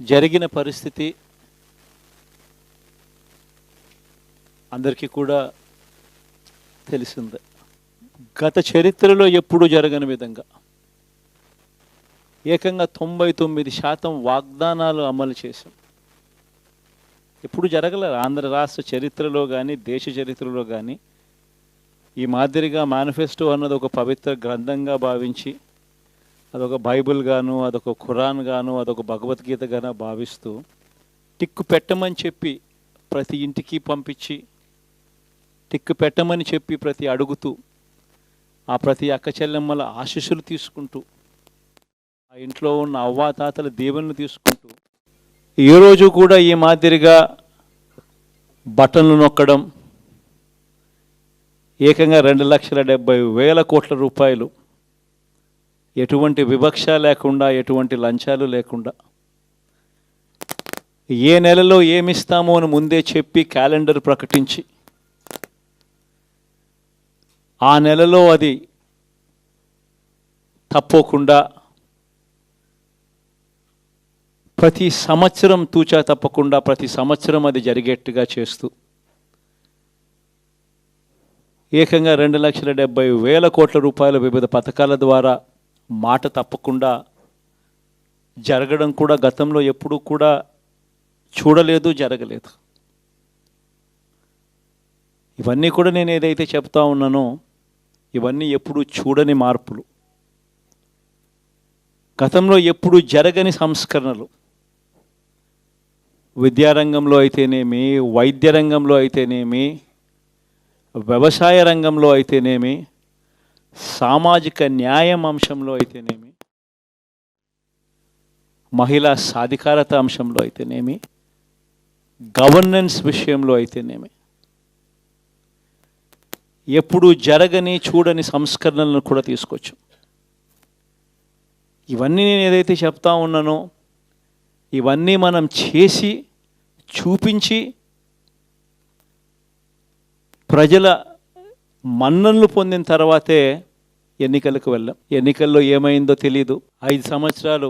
జరిగిన పరిస్థితి అందరికీ కూడా తెలిసిందే. గత చరిత్రలో ఎప్పుడూ జరగని విధంగా ఏకంగా 99% వాగ్దానాలు అమలు చేశాం. ఎప్పుడు జరగలేదు ఆంధ్ర రాష్ట్ర చరిత్రలో కానీ దేశ చరిత్రలో కానీ ఈ మాదిరిగా మేనిఫెస్టో అన్నది ఒక పవిత్ర గ్రంథంగా భావించి అదొక బైబిల్ గాను, అదొక ఖురాన్ గాను, అదొక భగవద్గీత గాను భావిస్తూ టిక్కు పెట్టమని చెప్పి ప్రతి ఇంటికి పంపించి టిక్కు పెట్టమని చెప్పి ప్రతి అడుగుతూ ఆ ప్రతి అక్క చెల్లెమ్మల ఆశీస్సులు తీసుకుంటూ ఆ ఇంట్లో ఉన్న అవ్వాతాతల దీవెనలు తీసుకుంటూ ఏ రోజు కూడా ఈ మాదిరిగా బటన్లు నొక్కడం ఏకంగా 2,70,000 కోట్ల రూపాయలు ఎటువంటి వివక్ష లేకుండా ఎటువంటి లంచాలు లేకుండా ఏ నెలలో ఏమిస్తామో అని ముందే చెప్పి క్యాలెండర్ ప్రకటించి ఆ నెలలో అది తప్పకుండా ప్రతి సంవత్సరం తూచా తప్పకుండా ప్రతి సంవత్సరం అది జరిగేట్టుగా చేస్తూ ఏకంగా 2,70,000 కోట్ల రూపాయల వివిధ పథకాల ద్వారా మాట తప్పకుండా జరగడం కూడా గతంలో ఎప్పుడూ కూడా చూడలేదు, జరగలేదు. ఇవన్నీ కూడా నేను ఏదైతే చెప్తా ఉన్నానో ఇవన్నీ ఎప్పుడూ చూడని మార్పులు, గతంలో ఎప్పుడూ జరగని సంస్కరణలు. విద్యారంగంలో అయితేనేమి, వైద్య రంగంలో అయితేనేమి, వ్యవసాయ రంగంలో అయితేనేమి, సామాజిక న్యాయం అంశంలో అయితేనేమి, మహిళా సాధికారత అంశంలో అయితేనేమి, గవర్నెన్స్ విషయంలో అయితేనేమి ఎప్పుడు జరగని చూడని సంస్కరణలను కూడా తీసుకొచ్చు. ఇవన్నీ నేను ఏదైతే చెప్తా ఉన్నానో ఇవన్నీ మనం చేసి చూపించి ప్రజల మన్ననలు పొందిన తర్వాతే ఎన్నికలకు వెళ్ళాం. ఎన్నికల్లో ఏమైందో తెలీదు. 5 సంవత్సరాలు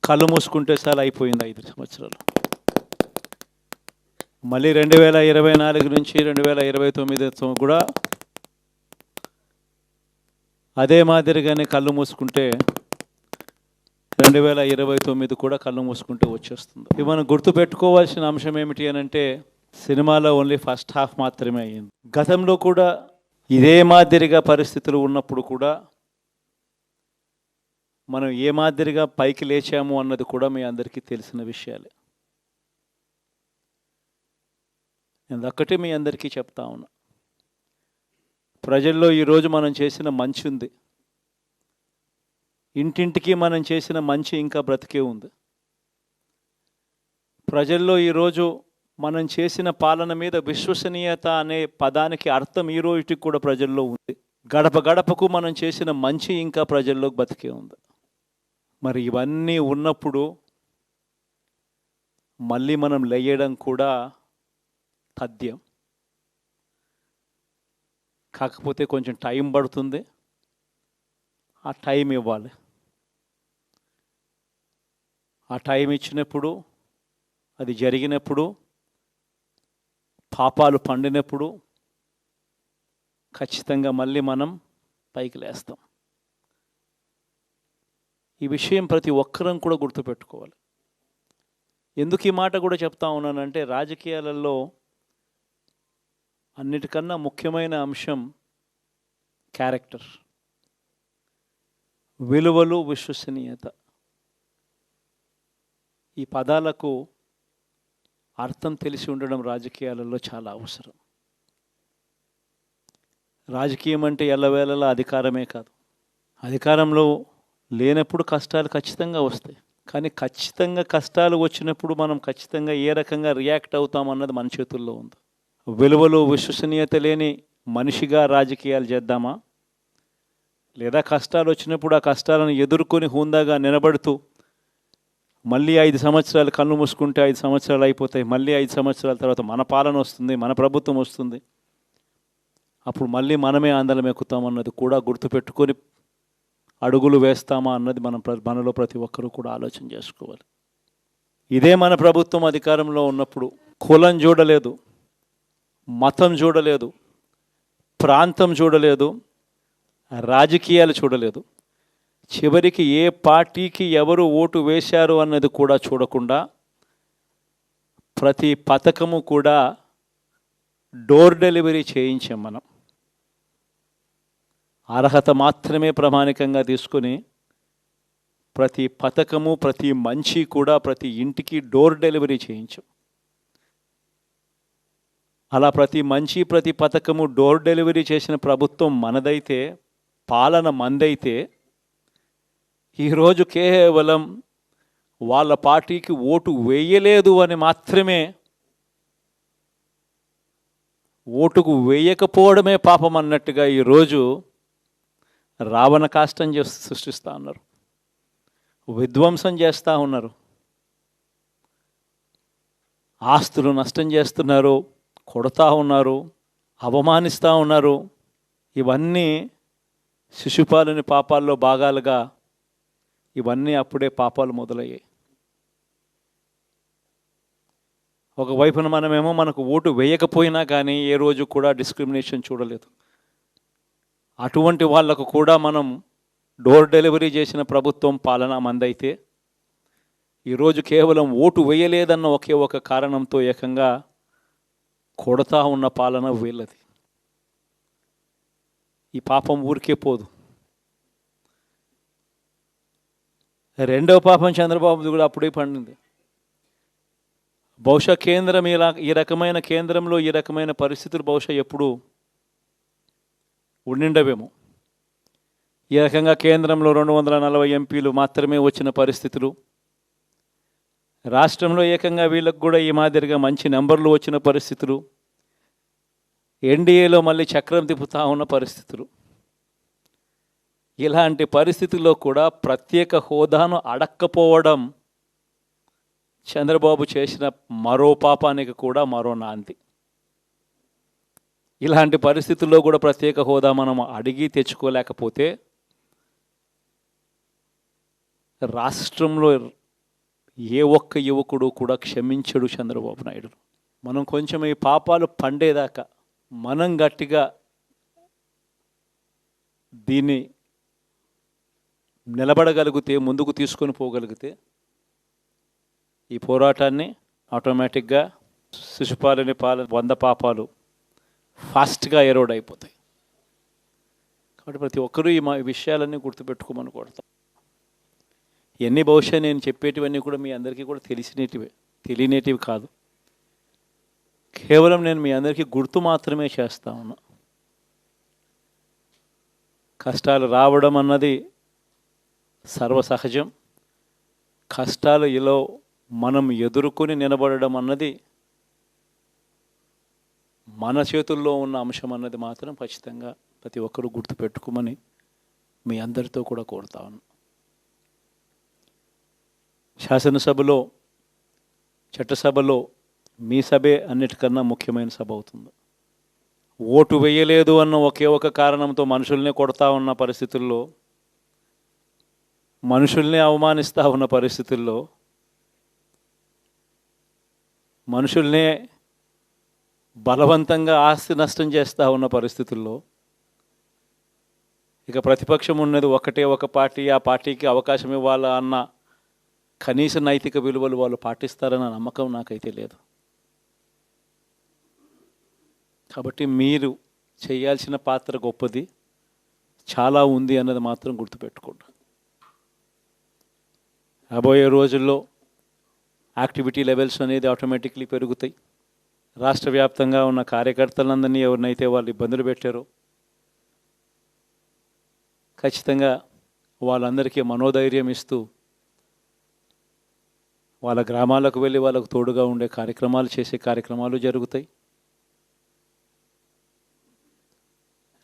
కళ్ళు మూసుకుంటే చాలా అయిపోయింది. 5 సంవత్సరాలు మళ్ళీ 2024 నుంచి 2029 కూడా అదే మాదిరిగానే కళ్ళు మూసుకుంటే 2029 కూడా కళ్ళు మూసుకుంటే వచ్చేస్తుంది. ఇవి మనం గుర్తుపెట్టుకోవాల్సిన అంశం ఏమిటి అని అంటే సినిమాలో ఓన్లీ ఫస్ట్ హాఫ్ మాత్రమే అయ్యింది. గతంలో కూడా ఇదే మాదిరిగా పరిస్థితులు ఉన్నప్పుడు కూడా మనం ఏ మాదిరిగా పైకి లేచాము అన్నది కూడా మీ అందరికీ తెలిసిన విషయాలే. నేను ఒక్కటే మీ అందరికీ చెప్తా ఉన్నా, ప్రజల్లో ఈరోజు మనం చేసిన మంచి ఉంది. ఇంటింటికి మనం చేసిన మంచి ఇంకా బ్రతికే ఉంది. ప్రజల్లో ఈరోజు మనం చేసిన పాలన మీద విశ్వసనీయత అనే పదానికి అర్థం ఈ రోజుకి కూడా ప్రజల్లో ఉంది. గడప గడపకు మనం చేసిన మంచి ఇంకా ప్రజల్లో బతికే ఉంది. మరి ఇవన్నీ ఉన్నప్పుడు మళ్ళీ మనం లేయడం కూడా తథ్యం. కాకపోతే కొంచెం టైం పడుతుంది. ఆ టైం ఇవ్వాలి. ఆ టైం ఇచ్చినప్పుడు, అది జరిగినప్పుడు, పాపాలు పండినప్పుడు ఖచ్చితంగా మళ్ళీ మనం పైకి లేస్తాం. ఈ విషయం ప్రతి ఒక్కరం కూడా గుర్తుపెట్టుకోవాలి. ఎందుకు ఈ మాట కూడా చెప్తా ఉన్నానంటే రాజకీయాలలో అన్నిటికన్నా ముఖ్యమైన అంశం క్యారెక్టర్, విలువలు, విశ్వసనీయత. ఈ పదాలకు అర్థం తెలిసి ఉండడం రాజకీయాలలో చాలా అవసరం. రాజకీయం అంటే ఎల్లవేళలా అధికారమే కాదు. అధికారంలో లేనప్పుడు కష్టాలు ఖచ్చితంగా వస్తాయి. కానీ ఖచ్చితంగా కష్టాలు వచ్చినప్పుడు మనం ఖచ్చితంగా ఏ రకంగా రియాక్ట్ అవుతామన్నది మన చేతుల్లో ఉంది. విలువలు, విశ్వసనీయత లేని మనిషిగా రాజకీయాలు చేద్దామా, లేదా కష్టాలు వచ్చినప్పుడు ఆ కష్టాలను ఎదుర్కొని హుందాగా నిలబడుతూ మళ్ళీ 5 సంవత్సరాలు కళ్ళు మూసుకుంటే 5 సంవత్సరాలు అయిపోతాయి, మళ్ళీ 5 సంవత్సరాల తర్వాత మన పాలన వస్తుంది, మన ప్రభుత్వం వస్తుంది, అప్పుడు మళ్ళీ మనమే ఆందోళన ఎక్కుతామన్నది కూడా గుర్తుపెట్టుకొని అడుగులు వేస్తామా అన్నది మనలో ప్రతి ఒక్కరూ కూడా ఆలోచన చేసుకోవాలి. ఇదే మన ప్రభుత్వం అధికారంలో ఉన్నప్పుడు కులం చూడలేదు, మతం చూడలేదు, ప్రాంతం చూడలేదు, రాజకీయాలు చూడలేదు. చివరికి ఏ పార్టీకి ఎవరు ఓటు వేశారు అన్నది కూడా చూడకుండా ప్రతి పథకము కూడా డోర్ డెలివరీ చేయించాం మనం. అర్హత మాత్రమే ప్రామాణికంగా తీసుకొని ప్రతి పథకము, ప్రతి మంచి కూడా ప్రతి ఇంటికి డోర్ డెలివరీ చేయించాం. అలా ప్రతి మంచి, ప్రతి పథకము డోర్ డెలివరీ చేసిన ప్రభుత్వం మనదైతే, పాలన మందైతే, ఈరోజు కేవలం వాళ్ళ పార్టీకి ఓటు వేయలేదు అని మాత్రమే, ఓటుకు వేయకపోవడమే పాపం అన్నట్టుగా ఈరోజు రావణ కాష్టం సృష్టిస్తూ ఉన్నారు, విధ్వంసం చేస్తూ ఉన్నారు, ఆస్తులు నష్టం చేస్తున్నారు, కొడతా ఉన్నారు, అవమానిస్తూ ఉన్నారు. ఇవన్నీ శిశుపాలుని పాపాల్లో భాగాలుగా ఇవన్నీ అప్పుడే పాపాలు మొదలయ్యాయి. ఒకవైపున మనమేమో మనకు ఓటు వేయకపోయినా కానీ ఏ రోజు కూడా డిస్క్రిమినేషన్ చూడలేదు. అటువంటి వాళ్లకు కూడా మనం డోర్ డెలివరీ చేసిన ప్రభుత్వం పాలన మందైతే, ఈరోజు కేవలం ఓటు వేయలేదన్న ఒకే ఒక కారణంతో ఏకంగా కొడతా ఉన్న పాలన వీళ్ళది. ఈ పాపం ఊరికే పోదు. రెండవ పాపం చంద్రబాబుది కూడా అప్పుడే పండింది. బహుశా కేంద్రం ఈ రకమైన కేంద్రంలో ఈ రకమైన పరిస్థితులు బహుశా ఎప్పుడు ఉండిండవేమో. ఈ రకంగా కేంద్రంలో 240 ఎంపీలు మాత్రమే వచ్చిన పరిస్థితులు, రాష్ట్రంలో ఏకంగా వీళ్ళకు కూడా ఈ మాదిరిగా మంచి నెంబర్లు వచ్చిన పరిస్థితులు, ఎన్డీఏలో మళ్ళీ చక్రం తిప్పుతూ ఉన్న పరిస్థితులు. ఇలాంటి పరిస్థితుల్లో కూడా ప్రత్యేక హోదాను అడక్కపోవడం చంద్రబాబు చేసిన మరో పాపానికి కూడా మరో నాంది. ఇలాంటి పరిస్థితుల్లో కూడా ప్రత్యేక హోదా మనం అడిగి తెచ్చుకోలేకపోతే రాష్ట్రంలో ఏ ఒక్క యువకుడు కూడా క్షమించడు చంద్రబాబు నాయుడు. మనం కొంచెం ఈ పాపాలు పండేదాకా మనం గట్టిగా దీన్ని నిలబడగలిగితే, ముందుకు తీసుకొని పోగలిగితే ఈ పోరాటాన్ని ఆటోమేటిక్గా శిశుపాలుని 100 పాపాలు ఫాస్ట్గా ఎరోడ్ అయిపోతాయి. కాబట్టి ప్రతి ఒక్కరూ ఈ విషయాలన్నీ గుర్తుపెట్టుకోమని కోరుతాం. ఇవన్నీ బహుశా నేను చెప్పేటివన్నీ కూడా మీ అందరికీ కూడా తెలియనేటివి కాదు. కేవలం నేను మీ అందరికీ గుర్తు మాత్రమే చేస్తా ఉన్నా. కష్టాలు రావడం అన్నది సర్వసహజం. కష్టాలు ఇలా మనం ఎదుర్కొని నిలబడడం అన్నది మన చేతుల్లో ఉన్న అంశం అన్నది మాత్రం ఖచ్చితంగా ప్రతి ఒక్కరూ గుర్తుపెట్టుకోమని మీ అందరితో కూడా కోరుతా ఉన్నాను. శాసనసభలో, చట్టసభలో మీ సభే అన్నిటికన్నా ముఖ్యమైన సభ అవుతుంది. ఓటు వేయలేదు అన్న ఒకే ఒక కారణంతో మనుషుల్నే కొడతా ఉన్న పరిస్థితుల్లో, మనుషుల్ని అవమానిస్తూ ఉన్న పరిస్థితుల్లో, మనుషుల్నే బలవంతంగా ఆస్తి నష్టం చేస్తూ ఉన్న పరిస్థితుల్లో ఇక ప్రతిపక్షం ఉన్నది ఒకటే ఒక పార్టీ, ఆ పార్టీకి అవకాశం ఇవ్వాలా అన్న కనీస నైతిక విలువలు వాళ్ళు పాటిస్తారన్న నమ్మకం నాకైతే లేదు. కాబట్టి మీరు చేయాల్సిన పాత్ర గొప్పది, చాలా ఉంది అన్నది మాత్రం గుర్తుపెట్టుకోండి. రాబోయే రోజుల్లో యాక్టివిటీ లెవెల్స్ అనేది ఆటోమేటిక్లీ పెరుగుతాయి. రాష్ట్ర వ్యాప్తంగా ఉన్న కార్యకర్తలందరినీ ఎవరినైతే వాళ్ళు ఇబ్బందులు పెట్టారో ఖచ్చితంగా వాళ్ళందరికీ మనోధైర్యం ఇస్తూ వాళ్ళ గ్రామాలకు వెళ్ళి వాళ్ళకు తోడుగా ఉండే కార్యక్రమాలు చేసే కార్యక్రమాలు జరుగుతాయి.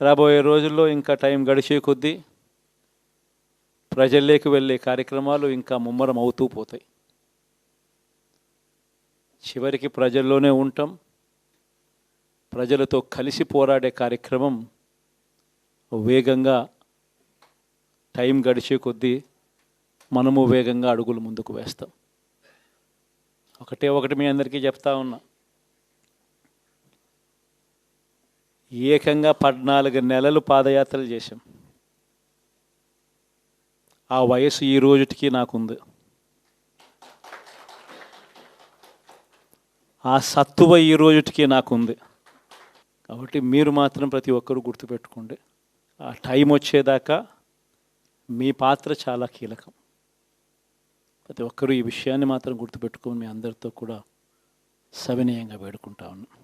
రాబోయే రోజుల్లో ఇంకా టైం గడిచే కొద్దీ ప్రజల్లోకి వెళ్ళే కార్యక్రమాలు ఇంకా ముమ్మరం అవుతూ పోతాయి. చివరికి ప్రజల్లోనే ఉంటాం. ప్రజలతో కలిసి పోరాడే కార్యక్రమం వేగంగా టైం గడిచే కొద్దీ మనము వేగంగా అడుగులు ముందుకు వేస్తాం. ఒకటి మీ అందరికీ చెప్తా ఉన్నా, ఏకంగా 14 నెలలు పాదయాత్రలు చేశాం. ఆ వయసు ఈ రోజుటికి నాకుంది. ఆ సత్తువ ఈ రోజుటికి నాకుంది. కాబట్టి మీరు మాత్రం ప్రతి ఒక్కరూ గుర్తుపెట్టుకోండి, ఆ టైం వచ్చేదాకా మీ పాత్ర చాలా కీలకం. ప్రతి ఒక్కరూ ఈ విషయాన్ని మాత్రం గుర్తుపెట్టుకొని మీ అందరితో కూడా సవినయంగా వేడుకుంటా ఉన్నాను.